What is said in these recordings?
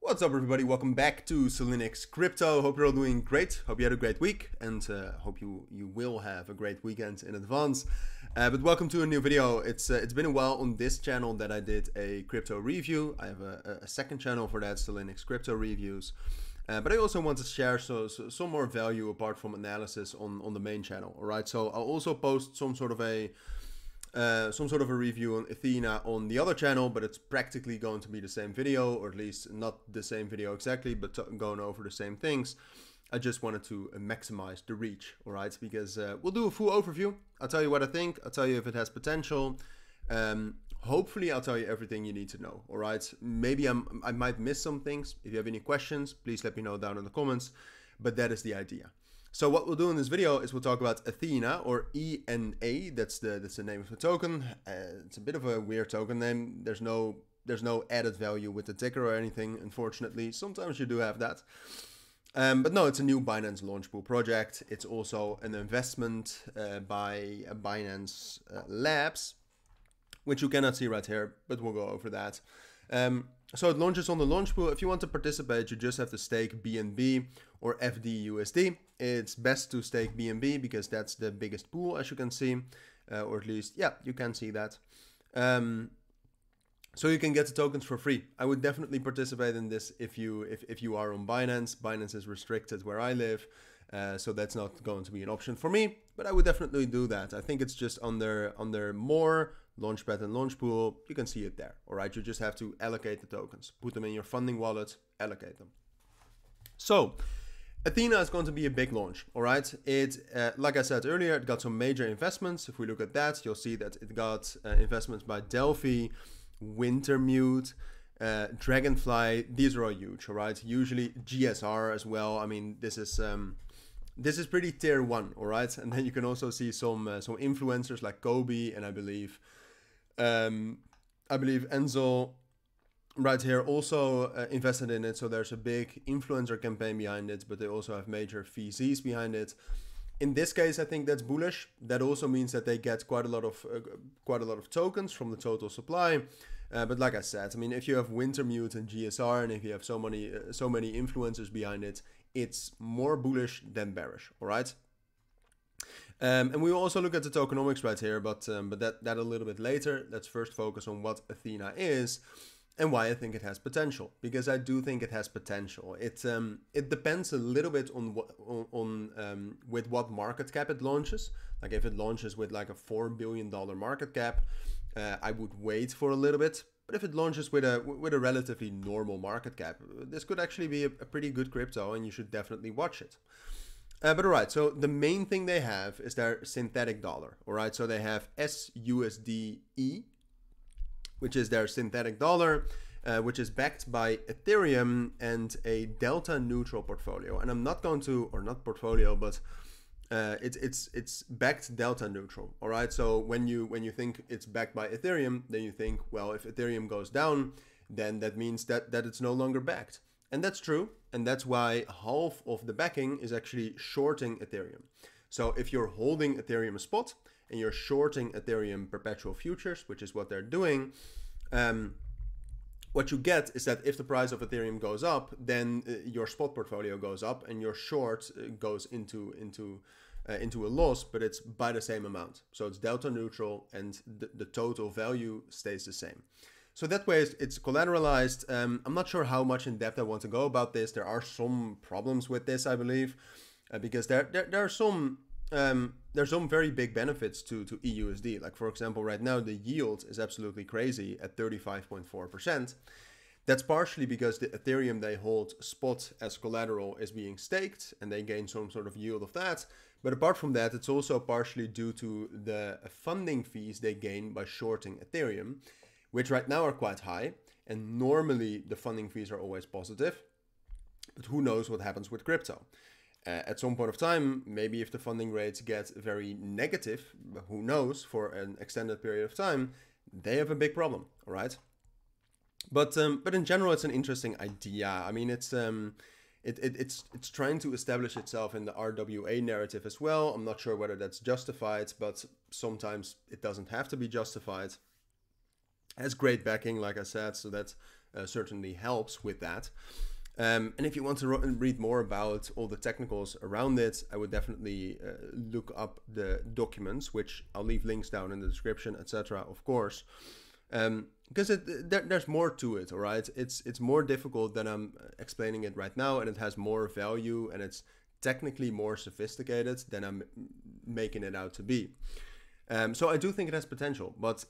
What's up, everybody? Welcome back to Cilinix Crypto. Hope you're all doing great. Hope you had a great week, and hope you will have a great weekend in advance. But welcome to a new video. It's been a while on this channel that I did a crypto review. I have a second channel for that, Cilinix Crypto Reviews. But I also want to share some more value apart from analysis on the main channel. All right, so I'll also post some sort of a review on Ethena on the other channel, but it's practically going to be the same video, or at least not the same video exactly, but going over the same things. I just wanted to maximize the reach, all right? Because we'll do a full overview. I'll tell you what I think. I'll tell you if it has potential. Hopefully, I'll tell you everything you need to know, all right? Maybe I might miss some things. If you have any questions, please let me know down in the comments. But that is the idea. So what we'll do in this video is we'll talk about Ethena, or ENA. That's the name of the token. It's a bit of a weird token name. There's no added value with the ticker or anything, unfortunately. Sometimes you do have that. But no, it's a new Binance Launchpool project. It's also an investment by Binance Labs, which you cannot see right here, but we'll go over that. So it launches on the Launchpool. If you want to participate, you just have to stake BNB or FDUSD. It's best to stake BNB because that's the biggest pool, as you can see, or at least, yeah, you can see that. So you can get the tokens for free. I would definitely participate in this if you are on Binance. Binance is restricted where I live, so that's not going to be an option for me. But I would definitely do that. I think it's just under more Launchpad and Launchpool. You can see it there. All right, you just have to allocate the tokens, put them in your funding wallet, allocate them. So Ethena is going to be a big launch, all right? It, like I said earlier, it got some major investments. If we look at that, you'll see that it got investments by Delphi, Wintermute, Dragonfly. These are all huge, all right? Usually GSR as well. I mean, this is pretty tier one, all right? And then you can also see some influencers like Kobe, and I believe Enzo right here also invested in it. So there's a big influencer campaign behind it, but they also have major VCs behind it. In this case, I think that's bullish. That also means that they get quite a lot of tokens from the total supply. But like I said, I mean, if you have Wintermute and GSR, and if you have so many influencers behind it, it's more bullish than bearish. All right. And we will also look at the tokenomics right here, but that a little bit later. Let's first focus on what Ethena is and why I think it has potential, because I do think it has potential. It depends a little bit on with what market cap it launches. Like if it launches with like a $4 billion market cap, I would wait for a little bit. But if it launches with a relatively normal market cap, this could actually be a pretty good crypto, and you should definitely watch it. But all right, so the main thing they have is their synthetic dollar. All right, so they have SUSDE, which is their synthetic dollar, which is backed by Ethereum and a delta neutral portfolio. And I'm not going to, or not portfolio, but it's backed delta neutral. All right, so when you think it's backed by Ethereum, then you think, well, if Ethereum goes down, then that means that it's no longer backed. And that's true, and that's why half of the backing is actually shorting Ethereum. So if you're holding Ethereum spot and you're shorting Ethereum perpetual futures, which is what they're doing, what you get is that if the price of Ethereum goes up, then your spot portfolio goes up and your short goes into a loss, but it's by the same amount. So it's delta neutral, and the total value stays the same. So that way it's collateralized. I'm not sure how much in depth I want to go about this. There are some problems with this, I believe, because there are some there's some very big benefits to EUSD. Like, for example, right now the yield is absolutely crazy at 35.4%. That's partially because the Ethereum they hold spot as collateral is being staked, and they gain some sort of yield of that. But apart from that, it's also partially due to the funding fees they gain by shorting Ethereum, which right now are quite high. And normally the funding fees are always positive, but who knows what happens with crypto. At some point of time, maybe if the funding rates get very negative, who knows, for an extended period of time, they have a big problem, all right? But in general, it's an interesting idea. I mean, it's trying to establish itself in the RWA narrative as well. I'm not sure whether that's justified, but sometimes it doesn't have to be justified. It has great backing, like I said, so that certainly helps with that. And if you want to read more about all the technicals around it, I would definitely look up the documents, which I'll leave links down in the description, etc. Of course, because there's more to it. All right, it's more difficult than I'm explaining it right now, and it has more value, and it's technically more sophisticated than I'm making it out to be. So I do think it has potential, but.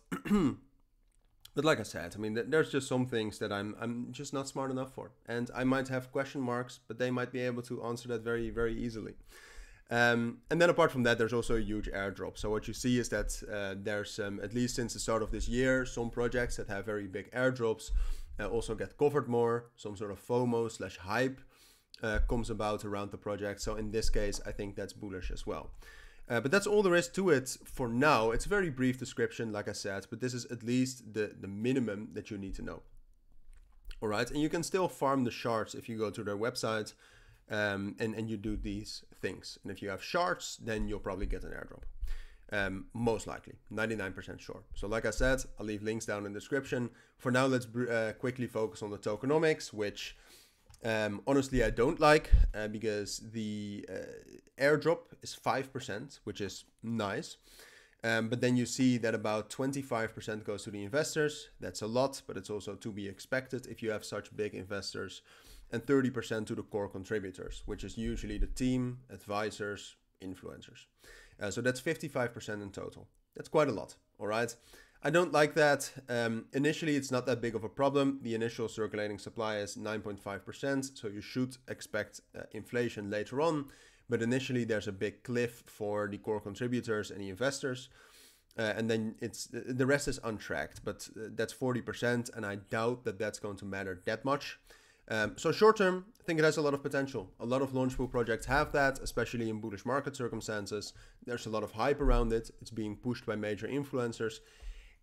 But like I said, I mean, there's just some things that I'm just not smart enough for. And I might have question marks, but they might be able to answer that very, very easily. And then apart from that, there's also a huge airdrop. So what you see is that there's, at least since the start of this year, some projects that have very big airdrops also get covered more. Some sort of FOMO/hype comes about around the project. So in this case, I think that's bullish as well. But that's all there is to it for now. It's a very brief description, like I said, but this is at least the minimum that you need to know. All right, and you can still farm the shards if you go to their website and you do these things. And if you have shards, then you'll probably get an airdrop. Most likely, 99% sure. So like I said, I'll leave links down in the description. For now, let's quickly focus on the tokenomics, which honestly I don't like because the airdrop is 5%, which is nice. But then you see that about 25% goes to the investors. That's a lot, but it's also to be expected if you have such big investors. And 30% to the core contributors, which is usually the team, advisors, influencers. So that's 55% in total. That's quite a lot, all right? I don't like that. Initially, it's not that big of a problem. The initial circulating supply is 9.5%, so you should expect inflation later on. But initially, there's a big cliff for the core contributors and the investors. And then the rest is untracked, but that's 40%, and I doubt that that's going to matter that much. So short term, I think it has a lot of potential. A lot of launchpool projects have that, especially in bullish market circumstances. There's a lot of hype around it. It's being pushed by major influencers.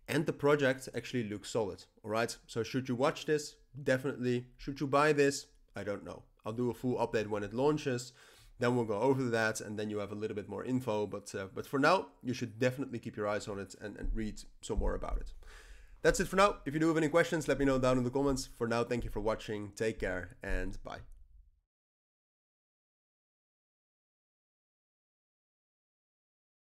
And the project actually looks solid, all right? So should you watch this? Definitely. Should you buy this? I don't know. I'll do a full update when it launches. Then we'll go over that, and then you have a little bit more info. But for now, you should definitely keep your eyes on it and read some more about it. That's it for now. If you do have any questions, let me know down in the comments. For now, thank you for watching. Take care, and bye.